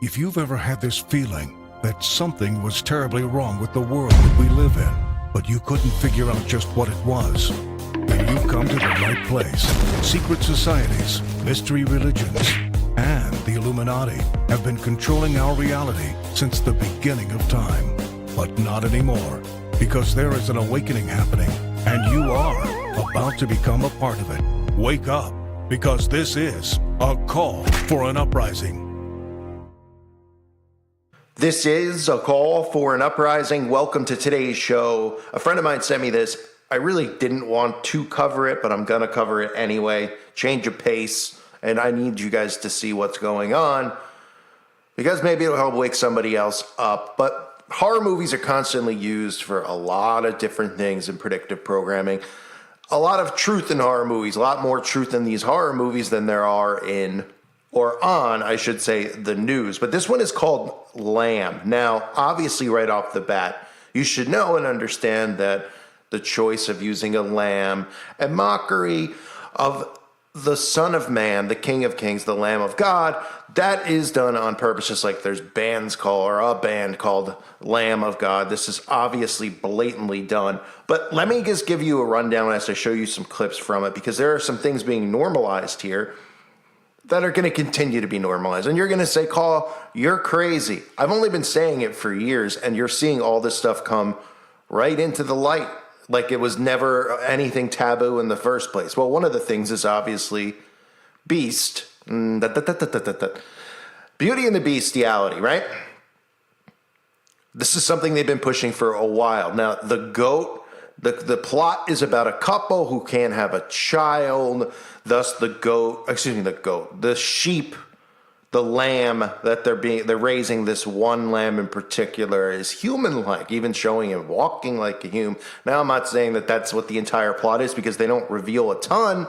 If you've ever had this feeling that something was terribly wrong with the world that we live in, but you couldn't figure out just what it was, then you've come to the right place. Secret societies, mystery religions, and the Illuminati have been controlling our reality since the beginning of time. But not anymore, because there is an awakening happening, and you are about to become a part of it. Wake up, because this is a call for an uprising. This is a call for an uprising. Welcome to today's show. A friend of mine sent me this. I really didn't want to cover it, but I'm going to cover it anyway. Change of pace, and I need you guys to see what's going on because maybe it'll help wake somebody else up. But horror movies are constantly used for a lot of different things in predictive programming. A lot of truth in horror movies, a lot more truth in these horror movies than there are in, or on, I should say, the news. But this one is called Lamb. Now, obviously, right off the bat, you should know and understand that the choice of using a lamb, a mockery of the Son of Man, the King of Kings, the Lamb of God, that is done on purpose, just like there's bands called, or a band called Lamb of God. This is obviously blatantly done. But let me just give you a rundown as I show you some clips from it, because there are some things being normalized here that are going to continue to be normalized. And you're going to say, Call, you're crazy. I've only been saying it for years, and you're seeing all this stuff come right into the light, like it was never anything taboo in the first place. Well, one of the things is obviously Beast. Beauty and the Bestiality, right? This is something they've been pushing for a while. Now, the goat, the plot is about a couple who can't have a child. Thus, the sheep, the lamb that they're raising, this one lamb in particular, is human-like, even showing him walking like a human. Now, I'm not saying that that's what the entire plot is, because they don't reveal a ton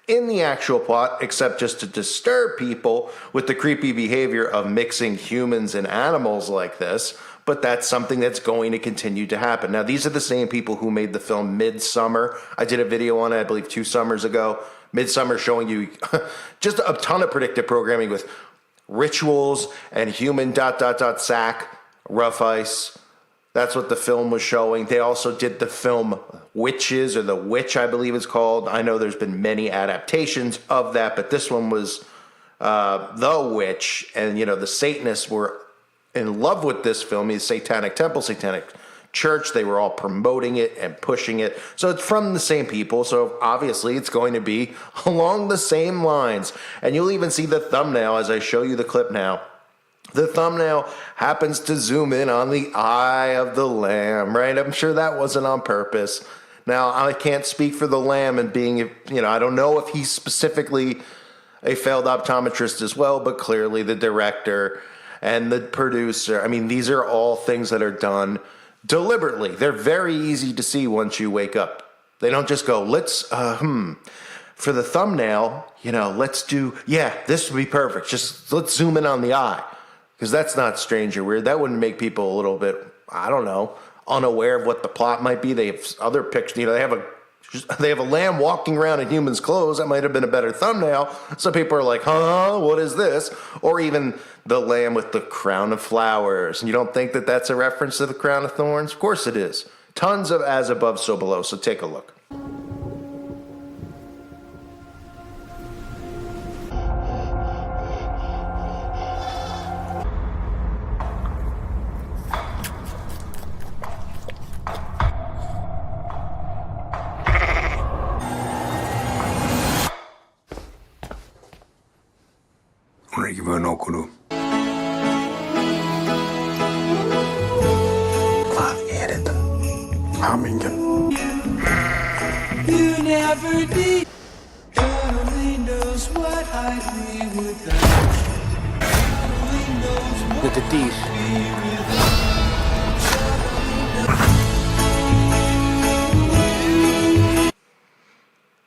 in the actual plot, except just to disturb people with the creepy behavior of mixing humans and animals like this. But that's something that's going to continue to happen. Now, these are the same people who made the film Midsummer. I did a video on it, I believe, 2 summers ago. Midsummer, showing you just a ton of predictive programming with rituals and human ... sack, rough ice. That's what the film was showing. They also did the film Witches, or The Witch, I believe it's called. I know there's been many adaptations of that, but this one was The Witch. And, the Satanists were in love with this film. The Satanic Temple, Satanic Church, they were all promoting it and pushing it. So it's from the same people. So obviously it's going to be along the same lines. And you'll even see the thumbnail as I show you the clip now. The thumbnail happens to zoom in on the eye of the lamb, right? I'm sure that wasn't on purpose. Now, I can't speak for the lamb and being, I don't know if he's specifically a failed optometrist as well, but clearly the director and the producer, these are all things that are done deliberately. They're very easy to see once you wake up. They don't just go, let's, for the thumbnail, let's do, this would be perfect. Just let's zoom in on the eye. Because that's not strange or weird. That wouldn't make people a little bit, unaware of what the plot might be. They have other pictures. They have a lamb walking around in human's clothes. That might have been a better thumbnail. Some people are like, what is this? Or even the lamb with the crown of flowers. And you don't think that that's a reference to the crown of thorns? Of course it is. Tons of as above, so below. So take a look. You never did. God only knows what I'd be without you. God only knows what I'd be without.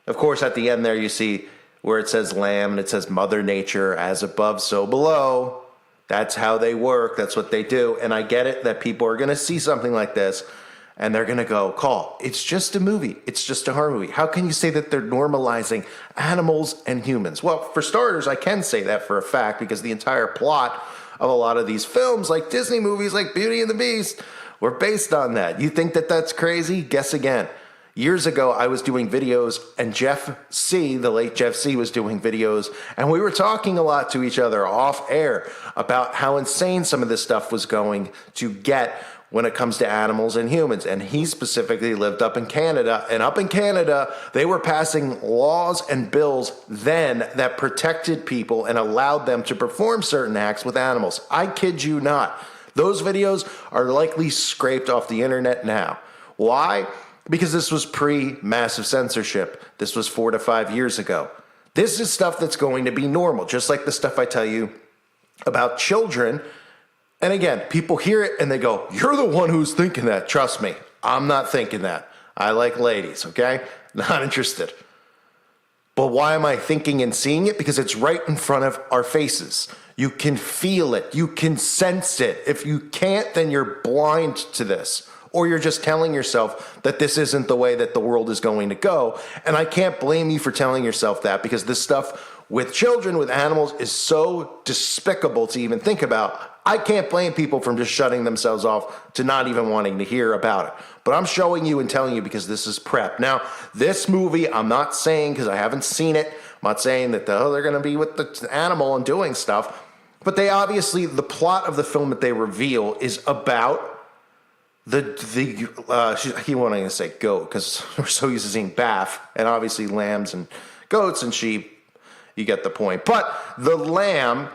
Of course, at the end there, you see where it says lamb and it says Mother Nature, as above, so below. That's how they work. That's what they do. And I get it that people are going to see something like this and they're going to go, Call, it's just a movie. It's just a horror movie. How can you say that they're normalizing animals and humans? Well, for starters, I can say that for a fact because the entire plot of a lot of these films, like Disney movies like Beauty and the Beast, were based on that. You think that that's crazy? Guess again. Years ago, I was doing videos, and Jeff C., the late Jeff C., was doing videos, and we were talking a lot to each other off air about how insane some of this stuff was going to get when it comes to animals and humans. And he specifically lived up in Canada, and up in Canada, they were passing laws and bills then that protected people and allowed them to perform certain acts with animals. I kid you not. Those videos are likely scraped off the internet now. Why? Because this was pre-massive censorship. This was 4 to 5 years ago. This is stuff that's going to be normal, just like the stuff I tell you about children. And again, people hear it and they go, you're the one who's thinking that. Trust me, I'm not thinking that. I like ladies, okay? Not interested. But why am I thinking and seeing it? Because it's right in front of our faces. You can feel it. You can sense it. If you can't, then you're blind to this. Or you're just telling yourself that this isn't the way that the world is going to go. And I can't blame you for telling yourself that, because this stuff with children, with animals, is so despicable to even think about. I can't blame people from just shutting themselves off to not even wanting to hear about it. But I'm showing you and telling you because this is prep. Now, this movie, I'm not saying, because I haven't seen it, I'm not saying that they're going to be with the animal and doing stuff. But they obviously, the plot of the film that they reveal is about he wanting to say goat because we're so used to seeing baff, and obviously lambs and goats and sheep, you get the point. But the lamb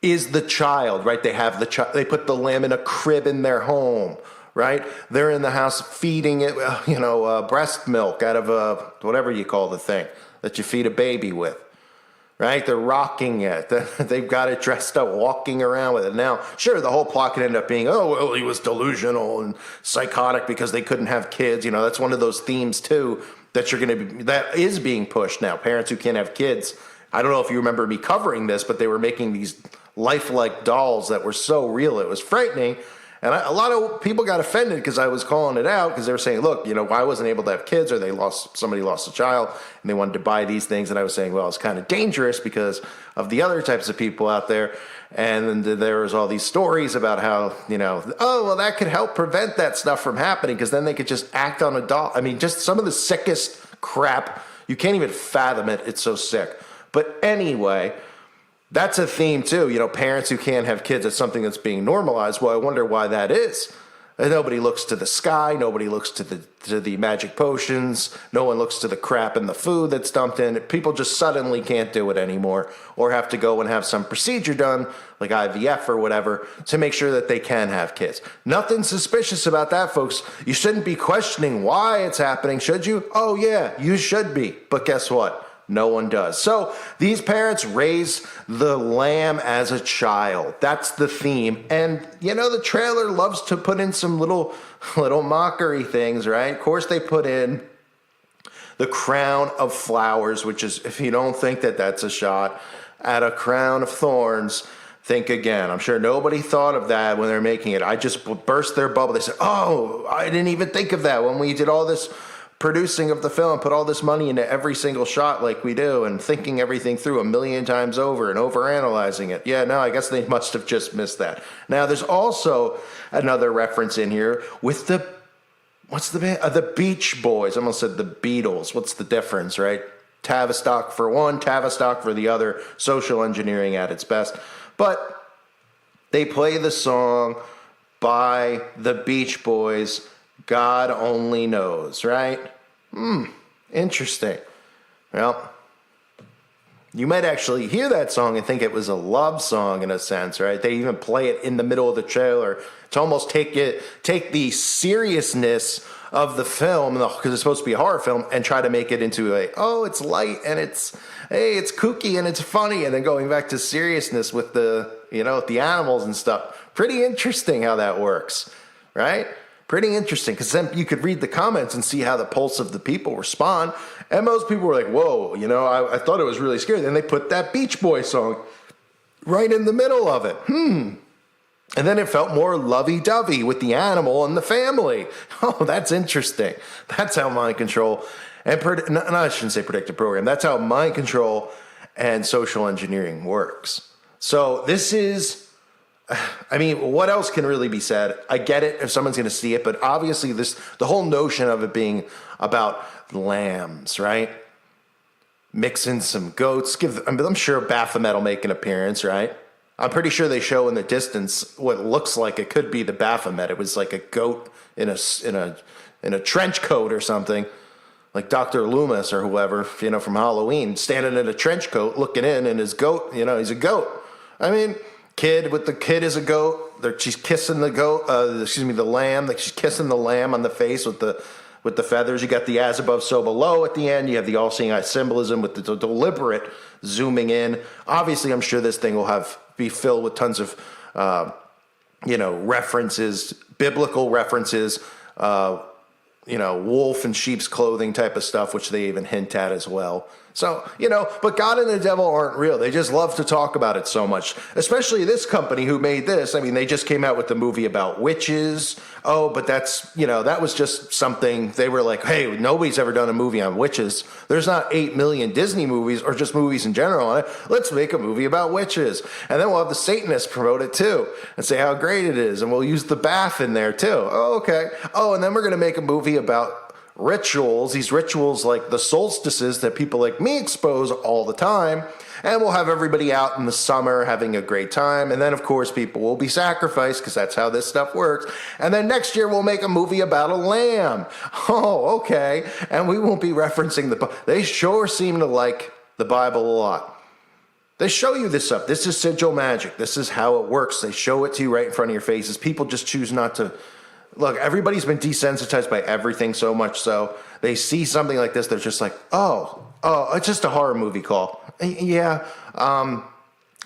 is the child, right? They have they put the lamb in a crib in their home, right? They're in the house feeding it, breast milk out of whatever you call the thing that you feed a baby with. Right? They're rocking it. They've got it dressed up, walking around with it. Now, sure, the whole plot could end up being, oh, well, he was delusional and psychotic because they couldn't have kids. That's one of those themes, too, that is being pushed now. Parents who can't have kids. I don't know if you remember me covering this, but they were making these lifelike dolls that were so real. It was frightening. And a lot of people got offended because I was calling it out, because they were saying, look, I wasn't able to have kids, or somebody lost a child and they wanted to buy these things. And I was saying, well, it's kind of dangerous because of the other types of people out there. And then there was all these stories about how, oh, well, that could help prevent that stuff from happening, because then they could just act on a doll. I mean, just some of the sickest crap. You can't even fathom it. It's so sick. But anyway, that's a theme too. Parents who can't have kids, it's something that's being normalized. Well, I wonder why that is. And nobody looks to the sky. Nobody looks to the magic potions. No one looks to the crap in the food that's dumped in. People just suddenly can't do it anymore, or have to go and have some procedure done, like IVF or whatever, to make sure that they can have kids. Nothing suspicious about that, folks. You shouldn't be questioning why it's happening, should you? Oh yeah, you should be. But guess what? No one does. So these parents raise the lamb as a child. That's the theme. And, the trailer loves to put in some little mockery things, right? Of course, they put in the crown of flowers, which is, if you don't think that that's a shot at a crown of thorns, think again. I'm sure nobody thought of that when they're making it. I just burst their bubble. They said, oh, I didn't even think of that when we did all this producing of the film, put all this money into every single shot like we do, and thinking everything through a million times over and overanalyzing it. Yeah, no, I guess they must have just missed that. Now, there's also another reference in here with what's the band? The Beach Boys. I almost said the Beatles. What's the difference, right? Tavistock for one, Tavistock for the other. Social engineering at its best. But they play the song by the Beach Boys, God Only Knows, right? Interesting. Well, you might actually hear that song and think it was a love song in a sense, right? They even play it in the middle of the trailer to almost take the seriousness of the film, because it's supposed to be a horror film, and try to make it into it's light and it's kooky and it's funny, and then going back to seriousness with with the animals and stuff. Pretty interesting how that works, right? Pretty interesting, because then you could read the comments and see how the pulse of the people respond. And most people were like, whoa, I thought it was really scary. Then they put that Beach Boy song right in the middle of it. And then it felt more lovey-dovey with the animal and the family. Oh, that's interesting. That's how mind control I shouldn't say predictive program. That's how mind control and social engineering works. So this is I mean, what else can really be said? I get it if someone's going to see it, but obviously the whole notion of it being about lambs, right? Mix in some goats. I'm sure Baphomet will make an appearance, right? I'm pretty sure they show in the distance what looks like it could be the Baphomet. It was like a goat in a trench coat or something, like Dr. Loomis or whoever, from Halloween, standing in a trench coat looking in, and his goat, he's a goat. I mean, the kid is a goat. She's kissing the goat, the lamb. Like she's kissing the lamb on the face with the feathers. You got the as above, so below at the end. You have the all-seeing eye symbolism with the deliberate zooming in. Obviously, I'm sure this thing will be filled with tons of, references, biblical references, wolf and sheep's clothing type of stuff, which they even hint at as well. So, but God and the devil aren't real. They just love to talk about it so much, especially this company who made this. I mean, they just came out with the movie about witches. Oh, but that's, that was just something they were like, hey, nobody's ever done a movie on witches. There's not 8 million Disney movies or just movies in general on it. Let's make a movie about witches. And then we'll have the Satanists promote it too and say how great it is. And we'll use the bath in there too. Oh, okay. Oh, and then we're going to make a movie about rituals, these rituals like the solstices that people like me expose all the time, and we'll have everybody out in the summer having a great time, and then of course people will be sacrificed because that's how this stuff works, and then next year we'll make a movie about a lamb. Oh, okay. And we won't be referencing they sure seem to like the Bible a lot. They show you this stuff. This is sigil magic. This is how it works. They show it to you right in front of your faces. People just choose not to. Look, everybody's been desensitized by everything so much so they see something like this, they're just like, oh, it's just a horror movie call. Yeah.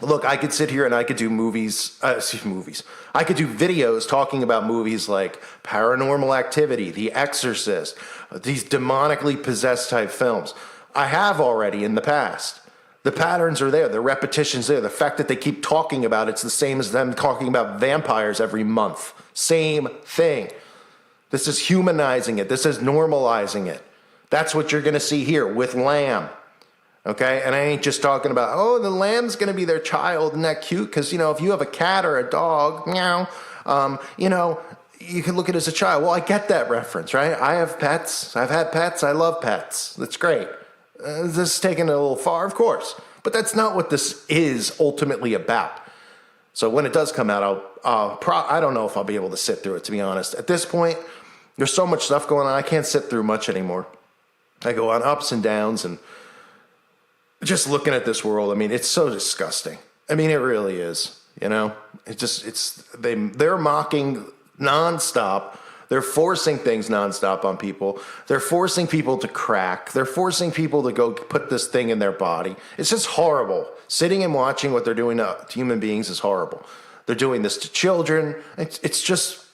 Look, I could sit here and I could do movies. I could do videos talking about movies like Paranormal Activity, The Exorcist, these demonically possessed type films. I have already in the past. The patterns are there. The repetition's there. The fact that they keep talking about it's the same as them talking about vampires every month. Same thing. This is humanizing it. This is normalizing it. That's what you're going to see here with lamb. Okay? And I ain't just talking about, oh, the lamb's going to be their child. Isn't that cute? Because, if you have a cat or a dog, meow, you can look at it as a child. Well, I get that reference, right? I have pets. I've had pets. I love pets. That's great. This is taking it a little far, of course. But that's not what this is ultimately about. So when it does come out, I don't know if I'll be able to sit through it, to be honest. At this point, there's so much stuff going on, I can't sit through much anymore. I go on ups and downs, and just looking at this world, I mean, it's so disgusting. I mean, it really is, they're mocking nonstop. They're forcing things nonstop on people. They're forcing people to crack. They're forcing people to go put this thing in their body. It's just horrible. Sitting and watching what they're doing to human beings is horrible. They're doing this to children. It's just,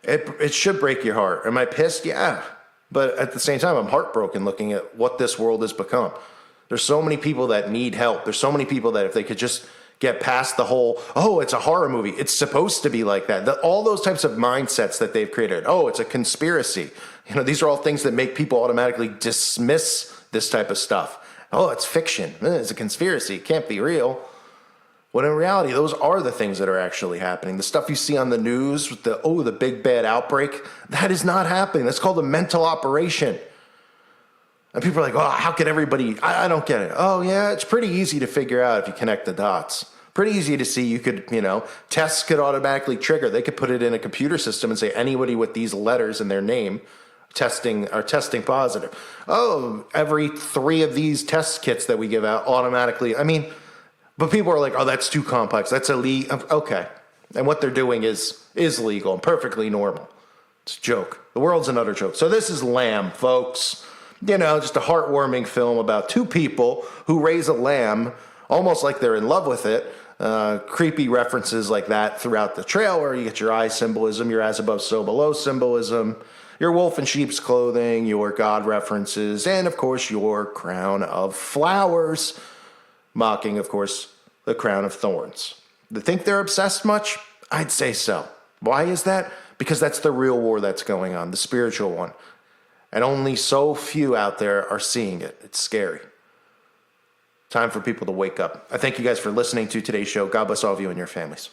it should break your heart. Am I pissed? Yeah. But at the same time, I'm heartbroken looking at what this world has become. There's so many people that need help. There's so many people that if they could just get past the whole, oh, it's a horror movie, it's supposed to be like that. All those types of mindsets that they've created. Oh, it's a conspiracy. These are all things that make people automatically dismiss this type of stuff. Oh, it's fiction. It's a conspiracy. It can't be real. When in reality, those are the things that are actually happening. The stuff you see on the news with the big bad outbreak, that is not happening. That's called a mental operation. And people are like, oh, how could everybody, I don't get it. Oh, yeah, it's pretty easy to figure out if you connect the dots. Pretty easy to see. You could, tests could automatically trigger. They could put it in a computer system and say anybody with these letters in their name are testing positive. Oh, every 3 of these test kits that we give out automatically. I mean, but people are like, oh, that's too complex. That's illegal. Okay. And what they're doing is legal and perfectly normal. It's a joke. The world's an utter joke. So this is Lamb, folks. Just a heartwarming film about 2 people who raise a lamb almost like they're in love with it. Creepy references like that throughout the trailer. You get your eye symbolism, your as above, so below symbolism, your wolf in sheep's clothing, your God references, and of course your crown of flowers, mocking, of course, the crown of thorns. They think they're obsessed much? I'd say so. Why is that? Because that's the real war that's going on, the spiritual one. And only so few out there are seeing it. It's scary. Time for people to wake up. I thank you guys for listening to today's show. God bless all of you and your families.